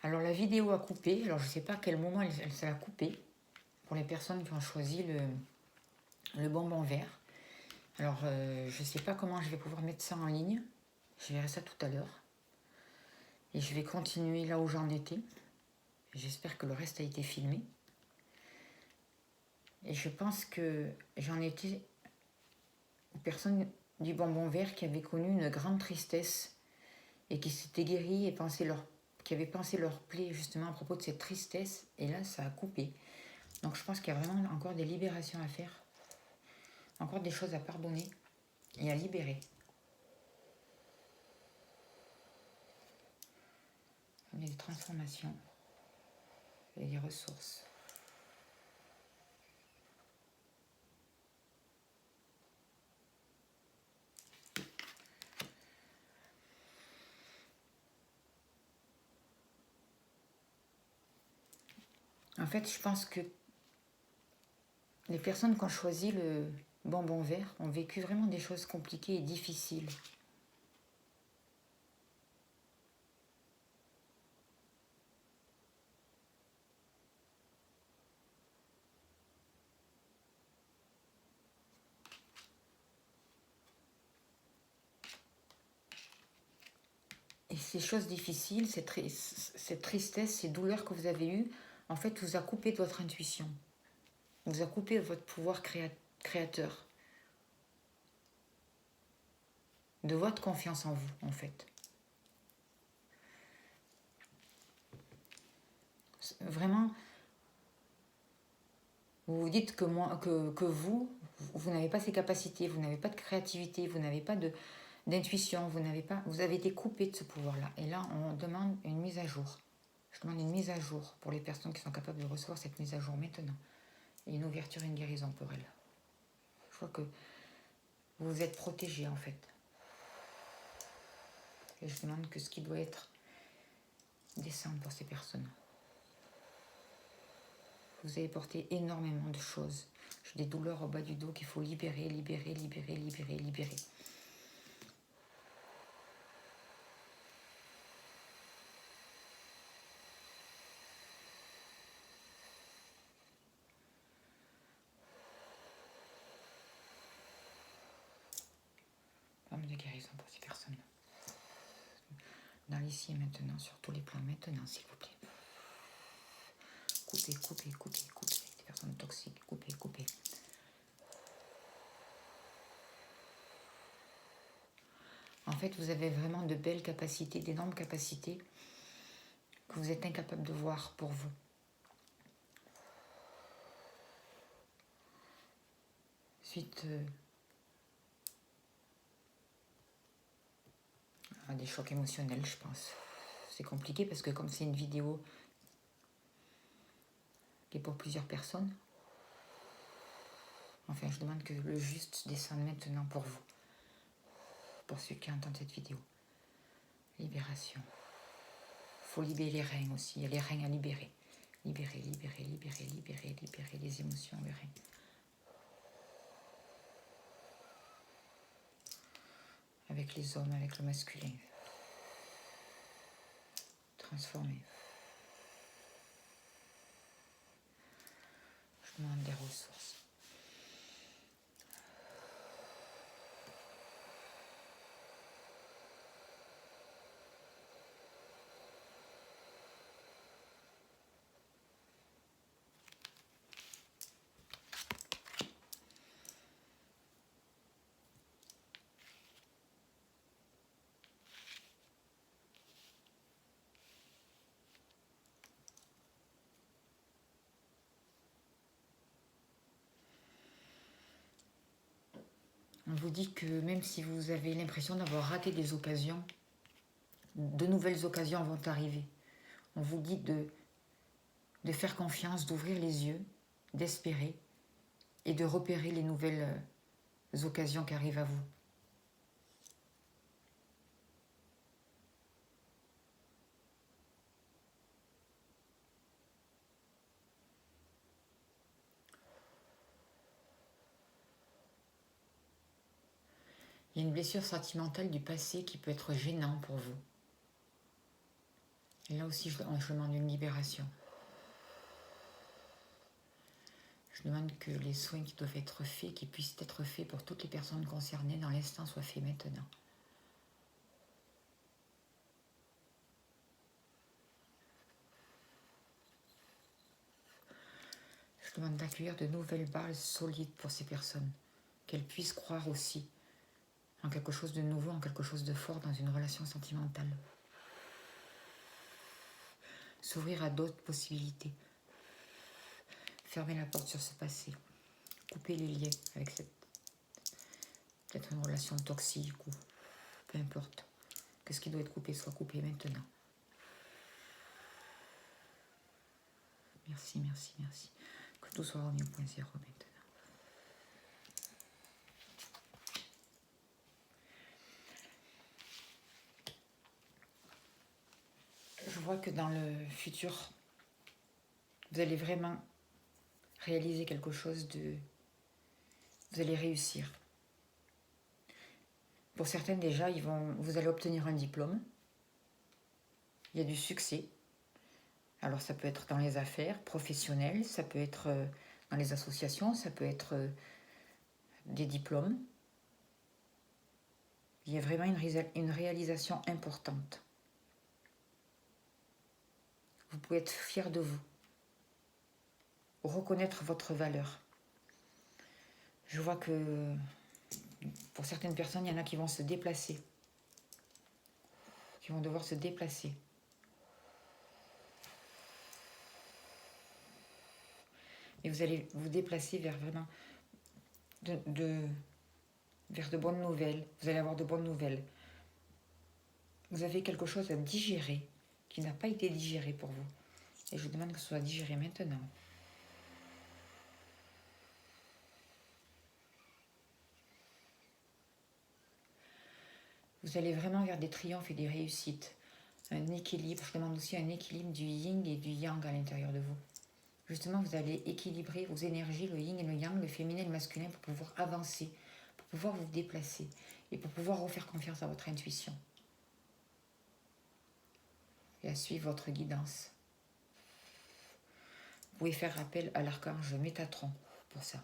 Alors la vidéo a coupé, alors je ne sais pas à quel moment elle s'est coupée, pour les personnes qui ont choisi le bonbon vert. Alors je ne sais pas comment je vais pouvoir mettre ça en ligne, je verrai ça tout à l'heure. Et je vais continuer là où j'en étais. J'espère que le reste a été filmé. Et je pense que j'en étais aux personnes du bonbon vert qui avaient connu une grande tristesse et qui s'étaient guéries et qui avaient pensé leur plaie justement à propos de cette tristesse. Et là, ça a coupé. Donc je pense qu'il y a vraiment encore des libérations à faire. Encore des choses à pardonner et à libérer. Il y a des transformations et des ressources. En fait, je pense que les personnes qui ont choisi le bonbon vert ont vécu vraiment des choses compliquées et difficiles. Et ces choses difficiles, cette tristesse, ces douleurs que vous avez eues, en fait, vous a coupé de votre intuition. Vous a coupé de votre pouvoir créateur. De votre confiance en vous, en fait. Vraiment, vous vous dites que vous n'avez pas ces capacités, vous n'avez pas de créativité, vous n'avez pas d'intuition, vous avez été coupé de ce pouvoir-là. Et là, on demande une mise à jour. Je demande une mise à jour pour les personnes qui sont capables de recevoir cette mise à jour maintenant. Et une ouverture et une guérison pour elles. Je vois que vous êtes protégés en fait. Et je demande que ce qui doit être descende pour ces personnes. Vous avez porté énormément de choses. J'ai des douleurs au bas du dos qu'il faut libérer, libérer, libérer, libérer, libérer. Forme de guérison pour ces personnes. Dans l'ici et maintenant, sur tous les plans maintenant, s'il vous plaît. Coupez, coupez, coupez, coupez. Des personnes toxiques, coupez, coupez. En fait, vous avez vraiment de belles capacités, d'énormes capacités que vous êtes incapable de voir pour vous. Suite à des chocs émotionnels, je pense. C'est compliqué parce que comme c'est une vidéo qui est pour plusieurs personnes, enfin, je demande que le juste descende maintenant pour vous. Pour ceux qui entendent cette vidéo. Libération. Il faut libérer les reins aussi. Il y a les reins à libérer. Libérer, libérer, libérer, libérer, libérer les émotions, les reins. Avec les hommes, avec le masculin. Transformer. Je demande des ressources. On vous dit que même si vous avez l'impression d'avoir raté des occasions, de nouvelles occasions vont arriver. On vous dit de faire confiance, d'ouvrir les yeux, d'espérer et de repérer les nouvelles occasions qui arrivent à vous. Il y a une blessure sentimentale du passé qui peut être gênant pour vous. Et là aussi, je demande une libération. Je demande que les soins qui doivent être faits, qui puissent être faits pour toutes les personnes concernées dans l'instant, soient faits maintenant. Je demande d'accueillir de nouvelles bases solides pour ces personnes, qu'elles puissent croire aussi en quelque chose de nouveau, en quelque chose de fort dans une relation sentimentale. S'ouvrir à d'autres possibilités. Fermer la porte sur ce passé. Couper les liens avec cette peut-être une relation toxique ou peu importe. Que ce qui doit être coupé soit coupé maintenant. Merci, merci, merci. Que tout soit remis au point zéro maintenant. Je vois que dans le futur, vous allez vraiment réaliser quelque chose de... Vous allez réussir. Pour certaines déjà, vous allez obtenir un diplôme. Il y a du succès. Alors ça peut être dans les affaires professionnelles, ça peut être dans les associations, ça peut être des diplômes. Il y a vraiment une réalisation importante. Vous pouvez être fier de vous. Reconnaître votre valeur. Je vois que pour certaines personnes, il y en a qui vont se déplacer. Qui vont devoir se déplacer. Et vous allez vous déplacer vers vraiment vers de bonnes nouvelles. Vous allez avoir de bonnes nouvelles. Vous avez quelque chose à digérer qui n'a pas été digéré pour vous. Et je vous demande que ce soit digéré maintenant. Vous allez vraiment vers des triomphes et des réussites. Un équilibre. Je demande aussi un équilibre du yin et du yang à l'intérieur de vous. Justement, vous allez équilibrer vos énergies, le yin et le yang, le féminin et le masculin, pour pouvoir avancer, pour pouvoir vous déplacer et pour pouvoir refaire confiance à votre intuition. Et à suivre votre guidance. Vous pouvez faire appel à l'archange Métatron pour ça.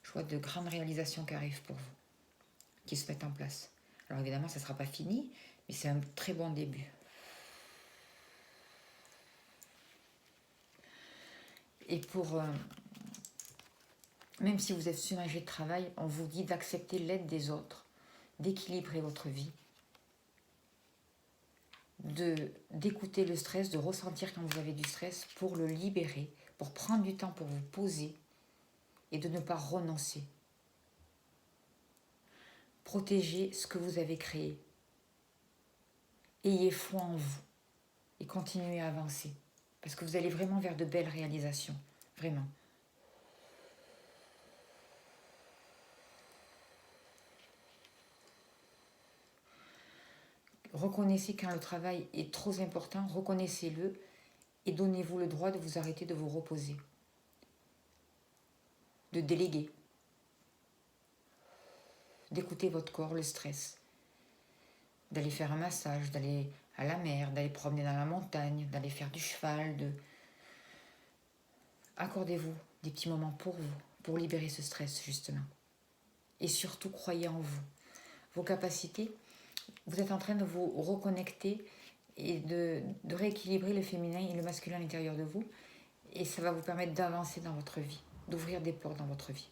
Je vois de grandes réalisations qui arrivent pour vous, qui se mettent en place. Alors évidemment, ça ne sera pas fini, mais c'est un très bon début. Et pour... même si vous êtes submergé de travail, on vous dit d'accepter l'aide des autres, d'équilibrer votre vie, d'écouter le stress, de ressentir quand vous avez du stress pour le libérer, pour prendre du temps pour vous poser et de ne pas renoncer. Protégez ce que vous avez créé. Ayez foi en vous et continuez à avancer parce que vous allez vraiment vers de belles réalisations, vraiment. Reconnaissez quand le travail est trop important, reconnaissez-le et donnez-vous le droit de vous arrêter de vous reposer, de déléguer, d'écouter votre corps, le stress, d'aller faire un massage, d'aller à la mer, d'aller promener dans la montagne, d'aller faire du cheval. Accordez-vous des petits moments pour vous, pour libérer ce stress justement. Et surtout, croyez en vous. Vos capacités, vous êtes en train de vous reconnecter et de rééquilibrer le féminin et le masculin à l'intérieur de vous. Et ça va vous permettre d'avancer dans votre vie, d'ouvrir des portes dans votre vie.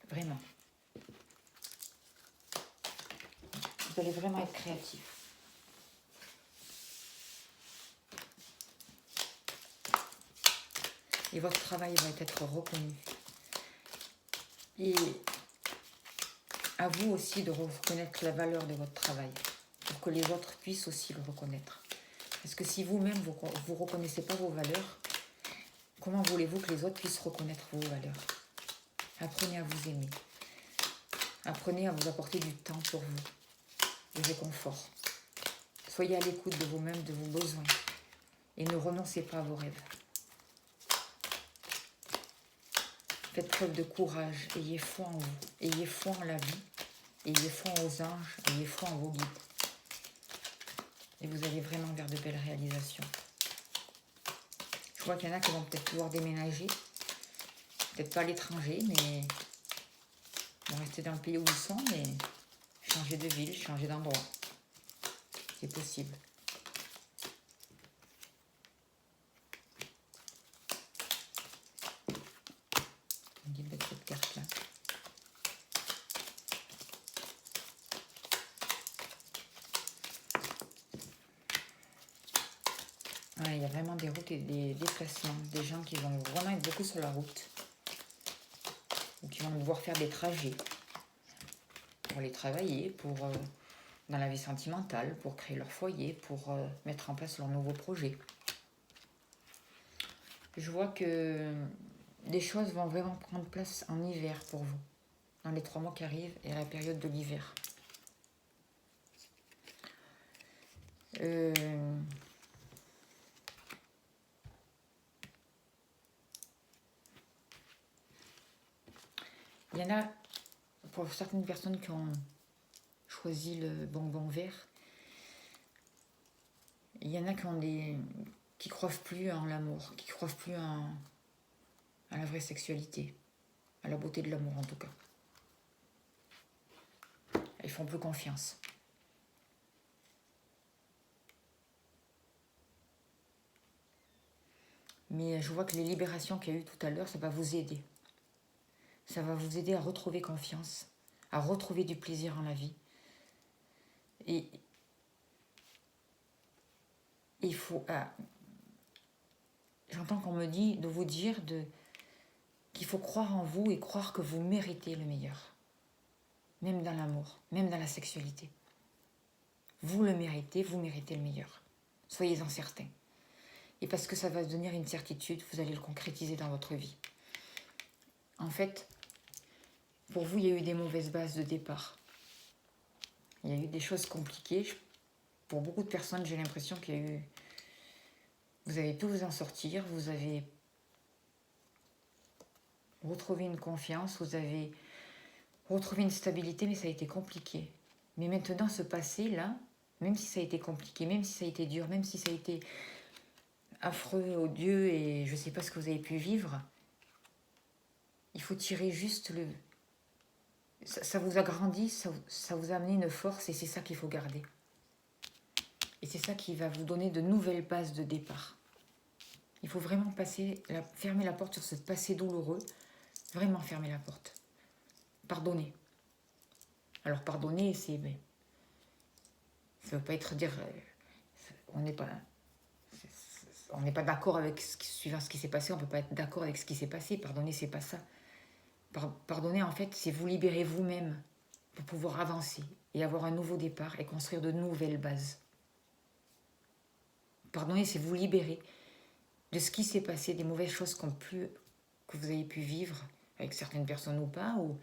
Vraiment. Vous allez vraiment être créatif. Et votre travail va être reconnu. Et à vous aussi de reconnaître la valeur de votre travail, pour que les autres puissent aussi le reconnaître. Parce que si vous-même, vous ne reconnaissez pas vos valeurs, comment voulez-vous que les autres puissent reconnaître vos valeurs? Apprenez à vous aimer. Apprenez à vous apporter du temps pour vous, du réconfort. Soyez à l'écoute de vous-même, de vos besoins. Et ne renoncez pas à vos rêves. Faites preuve de courage, ayez foi en vous, ayez foi en la vie ayez foi aux anges, ayez foi en vos guides. Et vous allez vraiment vers de belles réalisations. Je vois qu'il y en a qui vont peut-être pouvoir déménager. Peut-être pas à l'étranger, mais ils vont rester dans le pays où ils sont, mais changer de ville, changer d'endroit. C'est possible. On dit de cette carte-là. Ouais, il y a vraiment des routes et des déplacements, des gens qui vont vraiment être beaucoup sur la route, ou qui vont devoir faire des trajets pour aller travailler, pour dans la vie sentimentale, pour créer leur foyer, pour mettre en place leur nouveau projet. Je vois que des choses vont vraiment prendre place en hiver pour vous, dans les 3 mois qui arrivent et à la période de l'hiver. Il y en a, pour certaines personnes qui ont choisi le bonbon vert, il y en a qui croient plus en l'amour, qui croient plus à la vraie sexualité, à la beauté de l'amour en tout cas. Ils font plus confiance. Mais je vois que les libérations qu'il y a eu tout à l'heure, ça va vous aider. Ça va vous aider à retrouver confiance, à retrouver du plaisir en la vie. Et il faut... j'entends qu'on me dit de vous dire qu'il faut croire en vous et croire que vous méritez le meilleur. Même dans l'amour, même dans la sexualité. Vous le méritez, vous méritez le meilleur. Soyez-en certains. Et parce que ça va devenir une certitude, vous allez le concrétiser dans votre vie. En fait, pour vous, il y a eu des mauvaises bases de départ. Il y a eu des choses compliquées. Pour beaucoup de personnes, j'ai l'impression qu'il y a eu... Vous avez pu vous en sortir, vous avez retrouvé une confiance, vous avez retrouvé une stabilité, mais ça a été compliqué. Mais maintenant, ce passé-là, même si ça a été compliqué, même si ça a été dur, même si ça a été affreux, odieux, et je ne sais pas ce que vous avez pu vivre, il faut tirer juste le... Ça vous a grandi, ça vous a amené une force, et c'est ça qu'il faut garder. Et c'est ça qui va vous donner de nouvelles bases de départ. Il faut vraiment fermer la porte sur ce passé douloureux, vraiment fermer la porte. Pardonner. Alors pardonner, ça ne veut pas être dire... on n'est pas d'accord avec suivant ce qui s'est passé, on ne peut pas être d'accord avec ce qui s'est passé. Pardonner, c'est pas ça. Pardonner, en fait, c'est vous libérer vous-même pour pouvoir avancer et avoir un nouveau départ et construire de nouvelles bases. Pardonner, c'est vous libérer de ce qui s'est passé, des mauvaises choses que vous avez pu vivre avec certaines personnes ou pas, ou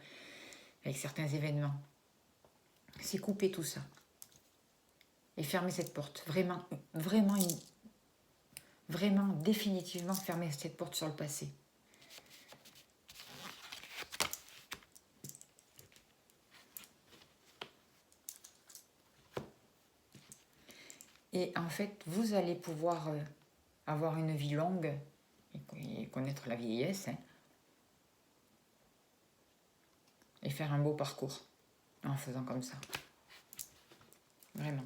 avec certains événements. C'est couper tout ça et fermer cette porte. Vraiment, définitivement fermer cette porte sur le passé. Et en fait, vous allez pouvoir avoir une vie longue et connaître la vieillesse, hein, et faire un beau parcours en faisant comme ça. Vraiment.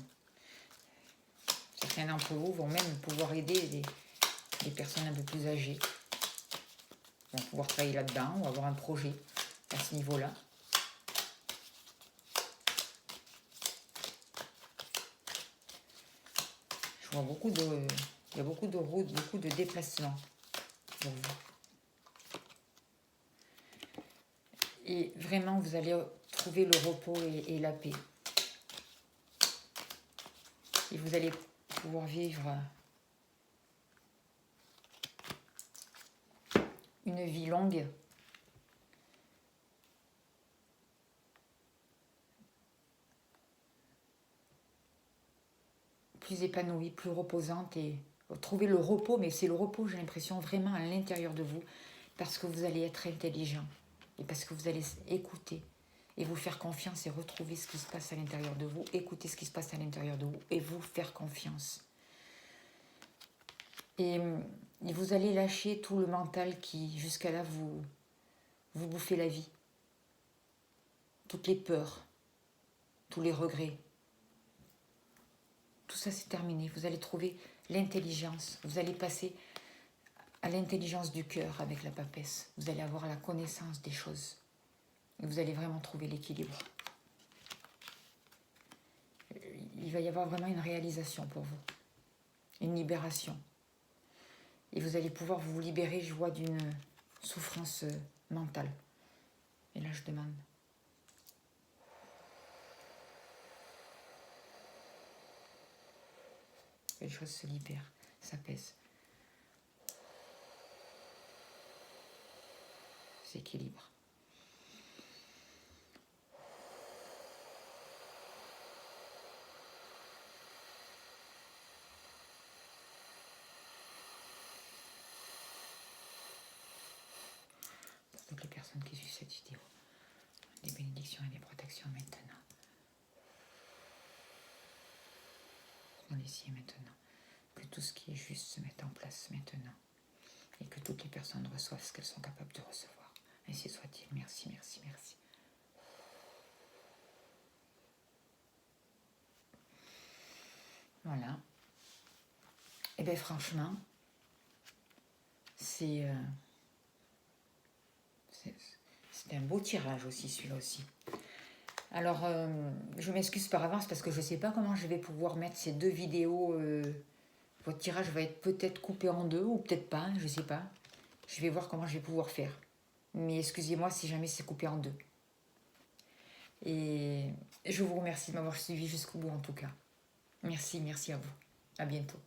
Certains d'entre vous vont même pouvoir aider des personnes un peu plus âgées. Ils vont pouvoir travailler là-dedans ou avoir un projet à ce niveau-là. Je vois il y a beaucoup de routes, beaucoup de déplacements pour vous. Et vraiment, vous allez trouver le repos et la paix. Et vous allez pouvoir vivre une vie longue. Plus épanouie, plus reposante, et trouver le repos, mais c'est le repos, j'ai l'impression, vraiment à l'intérieur de vous, parce que vous allez être intelligent, et parce que vous allez écouter, et vous faire confiance et retrouver ce qui se passe à l'intérieur de vous, écouter ce qui se passe à l'intérieur de vous et vous faire confiance. Et vous allez lâcher tout le mental qui, jusqu'à là, vous bouffez la vie. Toutes les peurs, tous les regrets. Tout ça, c'est terminé. Vous allez trouver l'intelligence. Vous allez passer à l'intelligence du cœur avec la papesse. Vous allez avoir la connaissance des choses. Et vous allez vraiment trouver l'équilibre. Il va y avoir vraiment une réalisation pour vous. Une libération. Et vous allez pouvoir vous libérer, je vois, d'une souffrance mentale. Et là, je demande. Les choses se libèrent, s'apaisent. S'équilibre. Pour toutes les personnes qui suivent cette vidéo, des bénédictions et des protections maintenant. Dans les cieux maintenant. Que tout ce qui est juste se mette en place maintenant. Et que toutes les personnes reçoivent ce qu'elles sont capables de recevoir. Ainsi soit-il. Merci, merci, merci. Voilà. Et bien franchement, c'était un beau tirage aussi, celui-là aussi. Alors, je m'excuse par avance parce que je ne sais pas comment je vais pouvoir mettre ces deux vidéos. Votre tirage va être peut-être coupé en deux ou peut-être pas, je ne sais pas. Je vais voir comment je vais pouvoir faire. Mais excusez-moi si jamais c'est coupé en deux. Et je vous remercie de m'avoir suivi jusqu'au bout en tout cas. Merci, merci à vous. À bientôt.